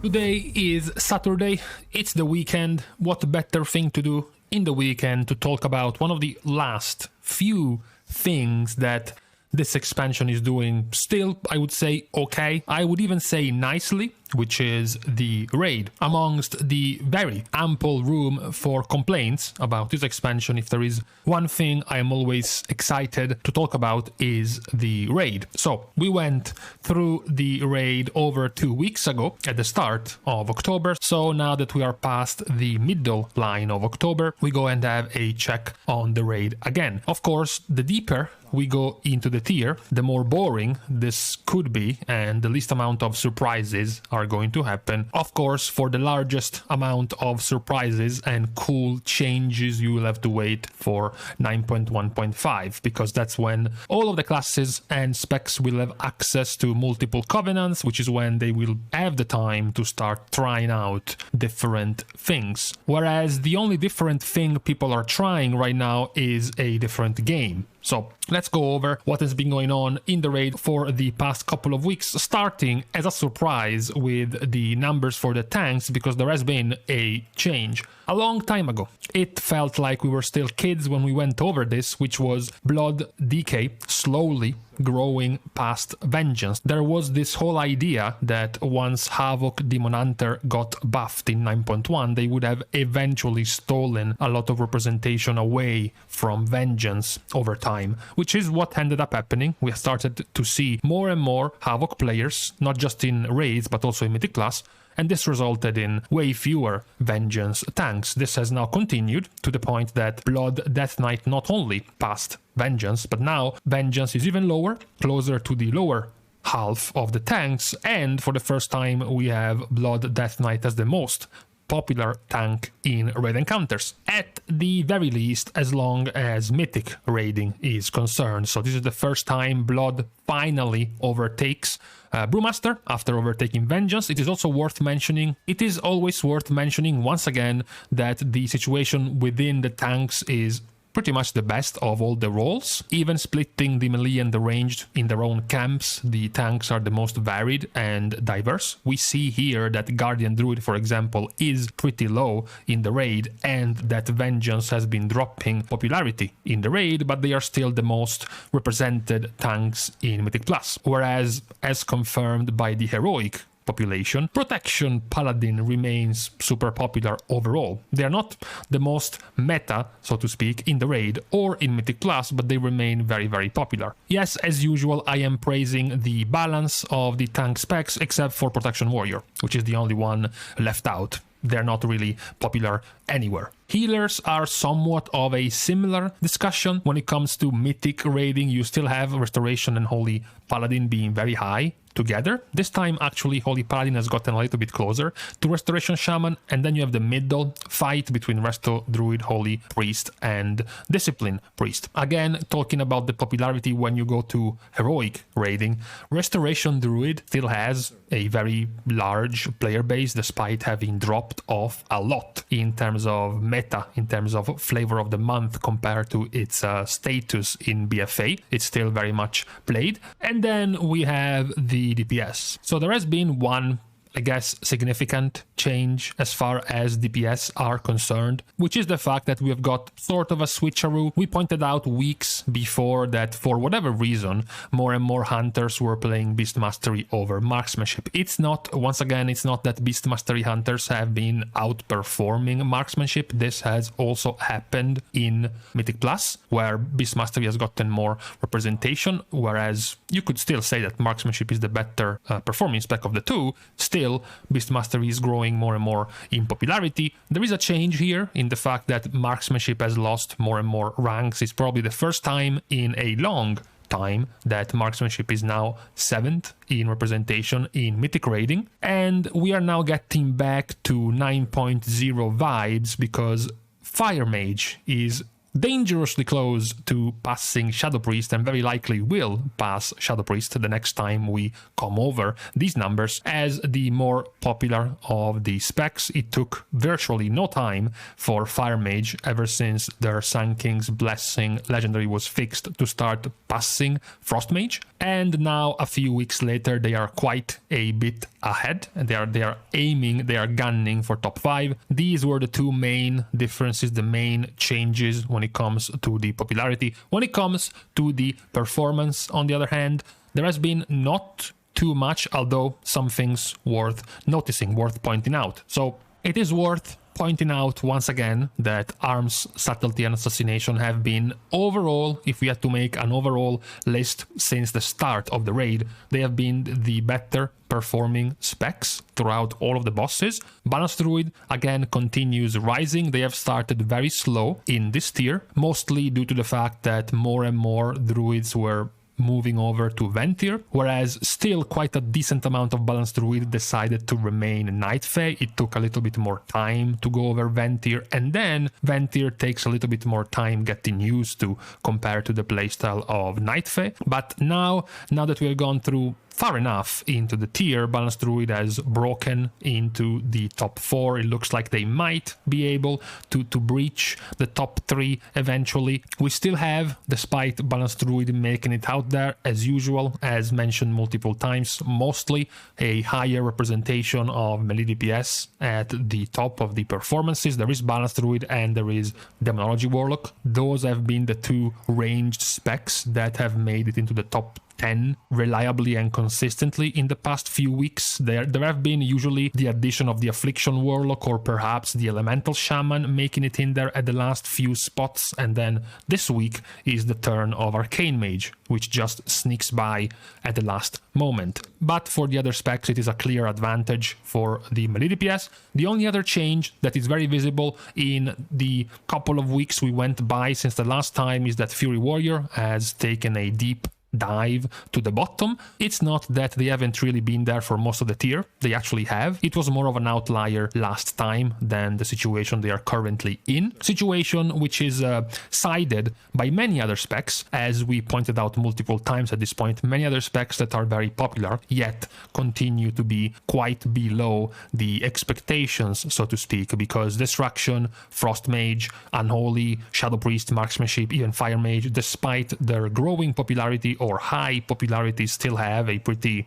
Today is Saturday, it's the weekend. What better thing to do in the weekend to talk about one of the last few things that this expansion is doing still, I would say, okay. I would even say nicely, which is the raid. Amongst the very ample room for complaints about this expansion, if there is one thing I am always excited to talk about, is the raid. So we went through the raid over 2 weeks ago at the start of October. So now that we are past the middle line of October, we go and have a check on the raid again. Of course, the deeper we go into the tier, the more boring this could be, and the least amount of surprises are going to happen. Of course, for the largest amount of surprises and cool changes, you will have to wait for 9.1.5, because that's when all of the classes and specs will have access to multiple covenants, which is when they will have the time to start trying out different things. Whereas the only different thing people are trying right now is a different game. So let's go over what has been going on in the raid for the past couple of weeks, starting as a surprise with the numbers for the tanks, because there has been a change. A long time ago, it felt like we were still kids when we went over this, which was Blood Decay slowly growing past Vengeance. There was this whole idea that once Havoc Demon Hunter got buffed in 9.1, they would have eventually stolen a lot of representation away from Vengeance over time, which is what ended up happening. We started to see more and more Havoc players, not just in raids, but also in Mythic Plus, and this resulted in way fewer Vengeance tanks. This has now continued to the point that Blood Death Knight not only passed Vengeance, but now Vengeance is even lower, closer to the lower half of the tanks, and for the first time we have Blood Death Knight as the most popular tank in raid encounters, at the very least, as long as Mythic raiding is concerned. So this is the first time Blood finally overtakes Brewmaster after overtaking Vengeance. It is also worth mentioning, it is always worth mentioning once again, that the situation within the tanks is pretty much the best of all the roles. Even splitting the melee and the ranged in their own camps, the tanks are the most varied and diverse. We see here that Guardian Druid, for example, is pretty low in the raid, and that Vengeance has been dropping popularity in the raid, but they are still the most represented tanks in Mythic Plus. Whereas, as confirmed by the heroic population, Protection Paladin remains super popular overall. They are not the most meta, so to speak, in the raid or in Mythic Plus, but they remain very, very popular. Yes, as usual, I am praising the balance of the tank specs, except for Protection Warrior, which is the only one left out. They're not really popular anywhere. Healers are somewhat of a similar discussion. When it comes to Mythic raiding, you still have Restoration and Holy Paladin being very high together. This time, actually, Holy Paladin has gotten a little bit closer to Restoration Shaman, and then you have the middle fight between Resto Druid, Holy Priest, and Discipline Priest. Again, talking about the popularity when you go to heroic raiding, Restoration Druid still has a very large player base, despite having dropped off a lot in terms of meta, in terms of flavor of the month compared to its status in BFA. It's still very much played. And then we have the DPS. So there has been one, I guess, significant change as far as DPS are concerned, which is the fact that we have got sort of a switcheroo. We pointed out weeks before that for whatever reason, more and more hunters were playing Beast Mastery over marksmanship. It's not, once again, it's not that Beast Mastery hunters have been outperforming marksmanship. This has also happened in Mythic Plus, where Beast Mastery has gotten more representation, whereas you could still say that marksmanship is the better performing spec of the two. Still, Beast Mastery is growing more and more in popularity. There is a change here in the fact that marksmanship has lost more and more ranks. It's probably the first time in a long time that marksmanship is now 7th in representation in Mythic raiding, and we are now getting back to 9.0 vibes, because Fire Mage is dangerously close to passing Shadow Priest, and very likely will pass Shadow Priest the next time we come over these numbers as the more popular of the specs. It took virtually no time for Fire Mage ever since their Sanking's Blessing legendary was fixed to start passing Frost Mage, and now a few weeks later they are quite a bit ahead, and they are gunning for top 5. These were the two main differences, the main changes when it comes to the popularity. When it comes to the performance, on the other hand, there has been not too much, although some things worth noticing, worth pointing out. So it is worth pointing out once again that Arms, Subtlety and Assassination have been overall, if we had to make an overall list since the start of the raid, they have been the better performing specs throughout all of the bosses. Balanced Druid again continues rising. They have started very slow in this tier, mostly due to the fact that more and more druids were moving over to Ventir, whereas still quite a decent amount of Balanced Druid decided to remain Night Fae. It took a little bit more time to go over Ventir, and then Ventir takes a little bit more time getting used to compared to the playstyle of Night Fae. But now that we have gone through far enough into the tier, Balanced Druid has broken into the top 4. It looks like they might be able to breach the top 3 eventually. We still have, despite Balanced Druid making it out there, as usual, as mentioned multiple times, mostly a higher representation of melee DPS at the top of the performances. There is Balanced Druid and there is Demonology Warlock. Those have been the two ranged specs that have made it into the top 10 reliably and consistently in the past few weeks. There have been usually the addition of the Affliction Warlock or perhaps the Elemental Shaman making it in there at the last few spots, and then this week is the turn of Arcane Mage, which just sneaks by at the last moment. But for the other specs, it is a clear advantage for the melee DPS. The only other change that is very visible in the couple of weeks we went by since the last time is that Fury Warrior has taken a deep dive to the bottom. It's not that they haven't really been there for most of the tier, they actually have. It was more of an outlier last time than the situation they are currently in. Situation which is sided by many other specs, as we pointed out multiple times at this point, many other specs that are very popular, yet continue to be quite below the expectations, so to speak, because Destruction, Frost Mage, Unholy, Shadow Priest, Marksmanship, even Fire Mage, despite their growing popularity or high popularity, still have a pretty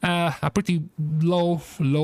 low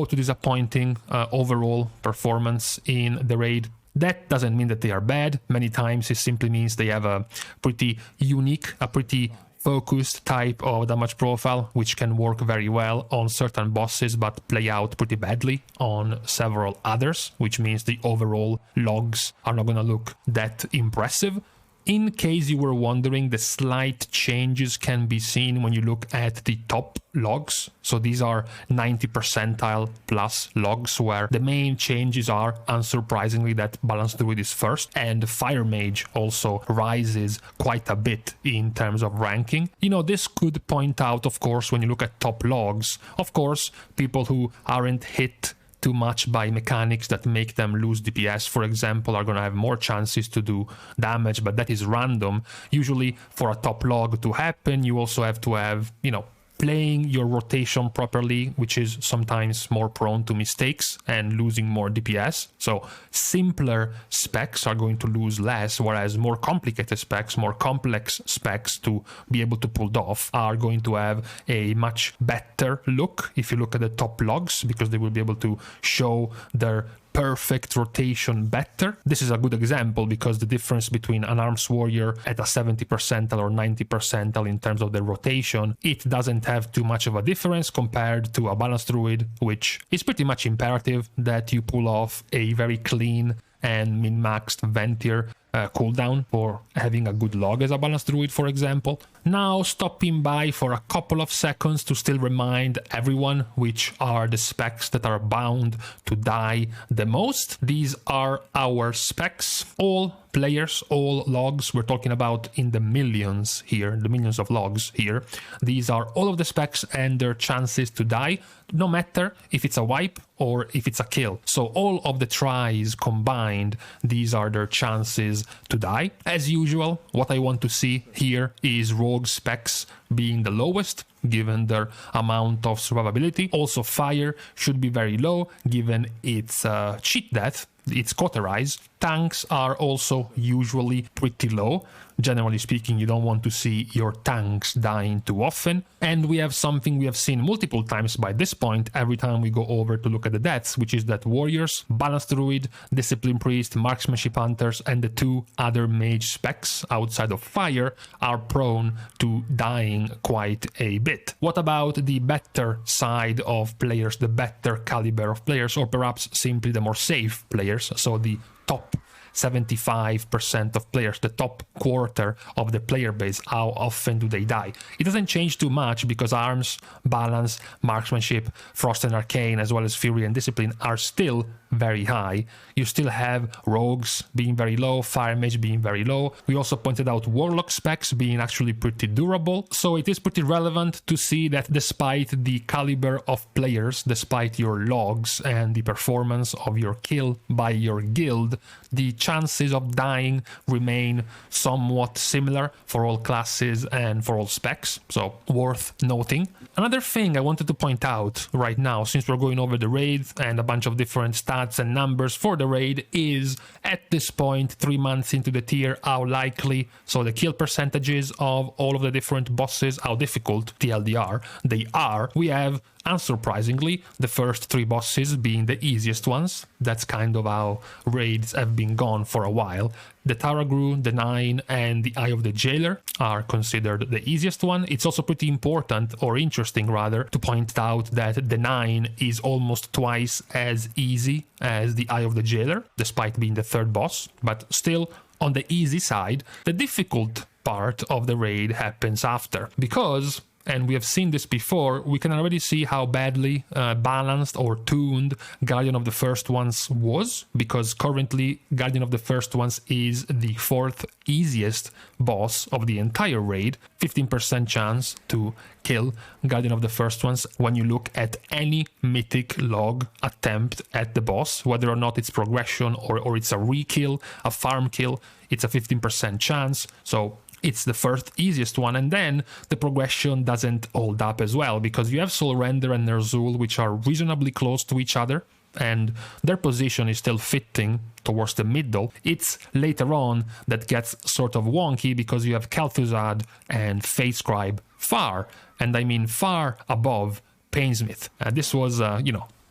to disappointing overall performance in the raid. That doesn't mean that they are bad. Many times it simply means they have a pretty unique, a pretty focused type of damage profile, which can work very well on certain bosses but play out pretty badly on several others, which means the overall logs are not going to look that impressive. In case you were wondering, the slight changes can be seen when you look at the top logs. So these are 90 percentile plus logs, where the main changes are, unsurprisingly, that Balanced Druid is first, and Fire Mage also rises quite a bit in terms of ranking. You know, this could point out, of course, when you look at top logs, of course, people who aren't hit too much by mechanics that make them lose DPS, for example, are going to have more chances to do damage, but that is random. Usually for a top log to happen, you also have to have, you know, playing your rotation properly, which is sometimes more prone to mistakes and losing more DPS. So simpler specs are going to lose less, whereas more complicated specs, more complex specs to be able to pull off are going to have a much better look if you look at the top logs, because they will be able to show their perfect rotation better. This is a good example because the difference between an Arms Warrior at a 70 percentile or 90 percentile in terms of the rotation, it doesn't have too much of a difference compared to a Balanced Druid, which is pretty much imperative that you pull off a very clean and min-maxed Ventir cooldown for having a good log as a Balanced Druid, for example. Now stopping by for a couple of seconds to still remind everyone which are the specs that are bound to die the most. These are our specs. All players, all logs, we're talking about in the millions here, the millions of logs here. These are all of the specs and their chances to die, no matter if it's a wipe or if it's a kill. So all of the tries combined, these are their chances chances to die. As usual, what I want to see here is rogue specs being the lowest, given their amount of survivability. Also, fire should be very low, given its cheat death, its cauterize. Tanks are also usually pretty low. Generally speaking, you don't want to see your tanks dying too often. And we have something we have seen multiple times by this point, every time we go over to look at the deaths, which is that warriors, balanced druid, discipline priest, marksmanship hunters, and the two other mage specs outside of fire are prone to dying quite a bit. What about the better side of players, the better caliber of players, or perhaps simply the more safe players? So the top 75% of players, the top quarter of the player base, how often do they die? It doesn't change too much because arms, balance, marksmanship, frost and arcane, as well as fury and discipline are still very high. You still have rogues being very low, fire mage being very low. We also pointed out warlock specs being actually pretty durable. So it is pretty relevant to see that despite the caliber of players, despite your logs and the performance of your kill by your guild, the chances of dying remain somewhat similar for all classes and for all specs, so worth noting. Another thing I wanted to point out right now, since we're going over the raid and a bunch of different stats and numbers for the raid, is at this point, 3 months into the tier, how likely, so the kill percentages of all of the different bosses, how difficult TLDR they are. We have, unsurprisingly, the first 3 bosses being the easiest ones. That's kind of how raids have been gone for a while. The Taragru, the Nine, and the Eye of the Jailer are considered the easiest one. It's also pretty important, or interesting rather, to point out that the Nine is almost twice as easy as the Eye of the Jailer, despite being the third boss, but still on the easy side. The difficult part of the raid happens after, because, and we have seen this before, we can already see how badly balanced or tuned Guardian of the First Ones was, because currently Guardian of the First Ones is the 4th easiest boss of the entire raid. 15% chance to kill Guardian of the First Ones when you look at any mythic log attempt at the boss, whether or not it's progression or it's a re-kill, a farm kill, it's a 15% chance. So it's the first easiest one, and then the progression doesn't hold up as well, because you have Soul Render and Ner'zhul, which are reasonably close to each other, and their position is still fitting towards the middle. It's later on that gets sort of wonky, because you have Kel'Thuzad and Fate Scribe far, and I mean far above Painsmith. This was,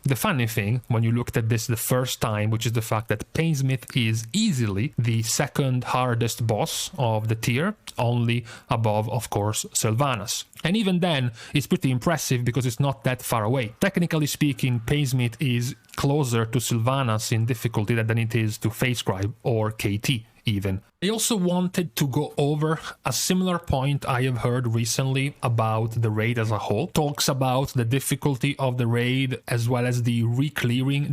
the funny thing when you looked at this the first time, which is the fact that Painsmith is easily the second hardest boss of the tier, only above, of course, Sylvanas. And even then, it's pretty impressive because it's not that far away. Technically speaking, Painsmith is closer to Sylvanas in difficulty than it is to Fate Scribe or KT even. I also wanted to go over a similar point I have heard recently about the raid as a whole. Talks about the difficulty of the raid as well as the reclearing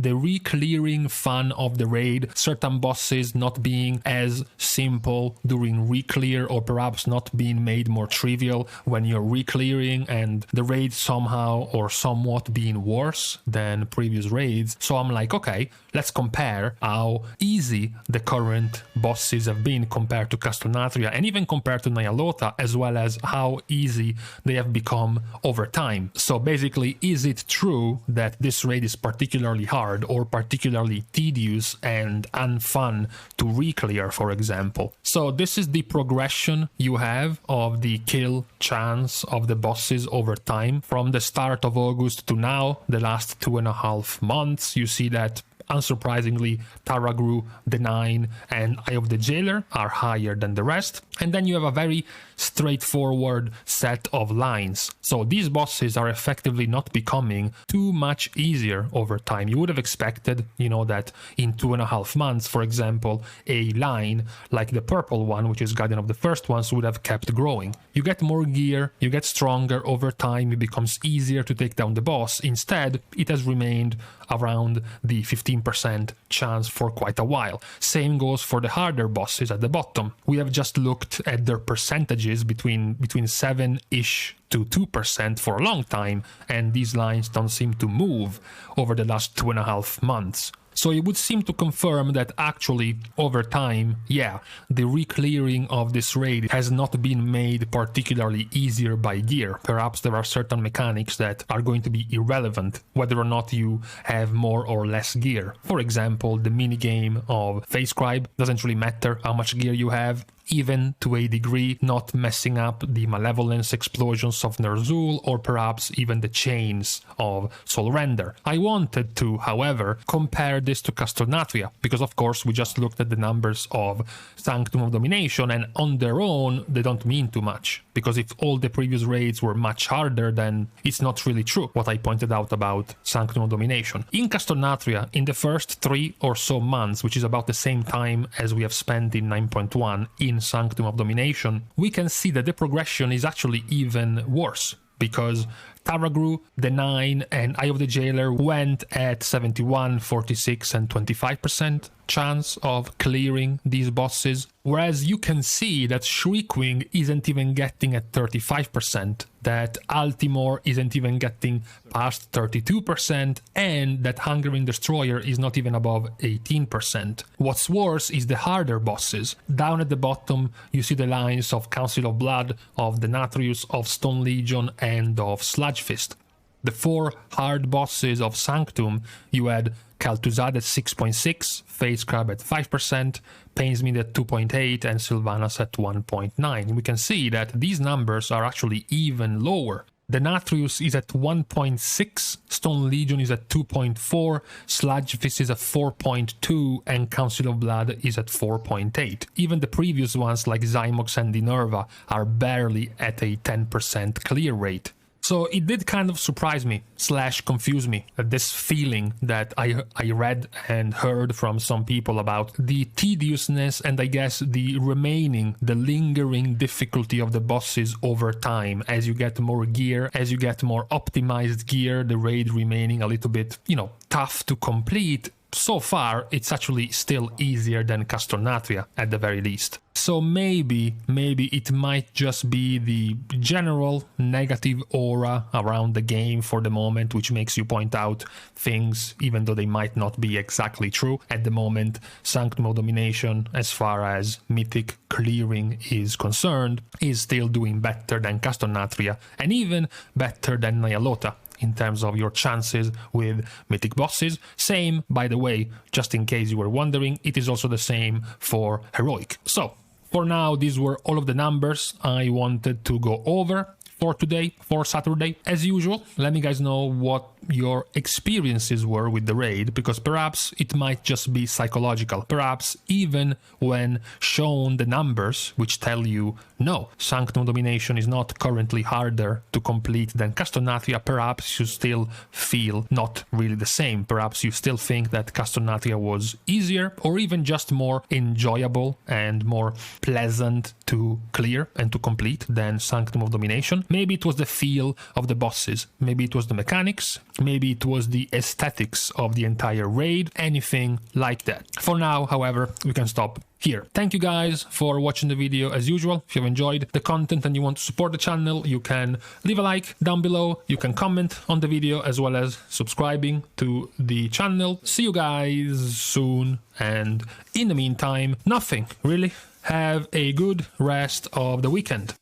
fun of the raid. Certain bosses not being as simple during reclear, or perhaps not being made more trivial when you're reclearing, and the raid somehow or somewhat being worse than previous raids. So I'm like, okay, let's compare how easy the current bosses have been compared to Castle Nathria, and even compared to Nyalotha, as well as how easy they have become over time. So basically, is it true that this raid is particularly hard or particularly tedious and unfun to reclear, for example? So this is the progression you have of the kill chance of the bosses over time. From the start of August to now, the last 2.5 months, you see that unsurprisingly, Taragru, the Nine, and Eye of the Jailer are higher than the rest. And then you have a very straightforward set of lines. So these bosses are effectively not becoming too much easier over time. You would have expected, that in 2.5 months, for example, a line like the purple one, which is Guardian of the First Ones, would have kept growing. You get more gear, you get stronger over time, it becomes easier to take down the boss. Instead, it has remained around the 15% chance for quite a while. Same goes for the harder bosses at the bottom. We have just looked at their percentages between 7-ish to 2% for a long time, and these lines don't seem to move over the last 2.5 months. So it would seem to confirm that actually, over time, yeah, the reclearing of this raid has not been made particularly easier by gear. Perhaps there are certain mechanics that are going to be irrelevant, whether or not you have more or less gear. For example, the minigame of Face Scribe doesn't really matter how much gear you have, even to a degree, not messing up the malevolence explosions of Ner'zhul or perhaps even the chains of Soul Render. I wanted to, however, compare this to Castor Nathria, because of course we just looked at the numbers of Sanctum of Domination, and on their own they don't mean too much, because if all the previous raids were much harder, then it's not really true what I pointed out about Sanctum of Domination. In Castor Nathria, in the first 3 or so months, which is about the same time as we have spent in 9.1 in Sanctum of Domination, we can see that the progression is actually even worse, because Taragru, the 9, and Eye of the Jailer went at 71, 46 and 25% chance of clearing these bosses, whereas you can see that Shriekwing isn't even getting at 35%, that Altimore isn't even getting past 32%, and that Hungering Destroyer is not even above 18%. What's worse is the harder bosses. Down at the bottom you see the lines of Council of Blood, of the Denatrius, of Stone Legion and of Sludge Fist. The 4 hard bosses of Sanctum, you had Kaltuzad at 6.6, Face Crab at 5%, Painsmead at 2.8 and Sylvanas at 1.9. We can see that these numbers are actually even lower. The Denatrius is at 1.6, Stone Legion is at 2.4, Sludge Fist is at 4.2 and Council of Blood is at 4.8. Even the previous ones like Zymox and Dinerva are barely at a 10% clear rate. So it did kind of surprise me / confuse me, this feeling that I read and heard from some people about the tediousness and I guess the lingering difficulty of the bosses over time. As you get more gear, as you get more optimized gear, the raid remaining a little bit, tough to complete. So far, it's actually still easier than Castor Nathria at the very least. So maybe it might just be the general negative aura around the game for the moment, which makes you point out things even though they might not be exactly true. At the moment, Sanctum of Domination, as far as Mythic clearing is concerned, is still doing better than Castor Nathria and even better than Nyalotha in terms of your chances with Mythic bosses. Same, by the way, just in case you were wondering, it is also the same for Heroic. So, for now, these were all of the numbers I wanted to go over for today, for Saturday. As usual, let me guys know what your experiences were with the raid, because perhaps it might just be psychological. Perhaps even when shown the numbers which tell you, no, Sanctum Domination is not currently harder to complete than Castor Nathria, perhaps you still feel not really the same. Perhaps you still think that Castor Nathria was easier or even just more enjoyable and more pleasant to clear and to complete than Sanctum of Domination. Maybe it was the feel of the bosses, maybe it was the mechanics, maybe it was the aesthetics of the entire raid, anything like that. For now, however, we can stop here. Thank you guys for watching the video as usual. If you've enjoyed the content and you want to support the channel, you can leave a like down below, you can comment on the video as well as subscribing to the channel. See you guys soon, and in the meantime, nothing really. Have a good rest of the weekend.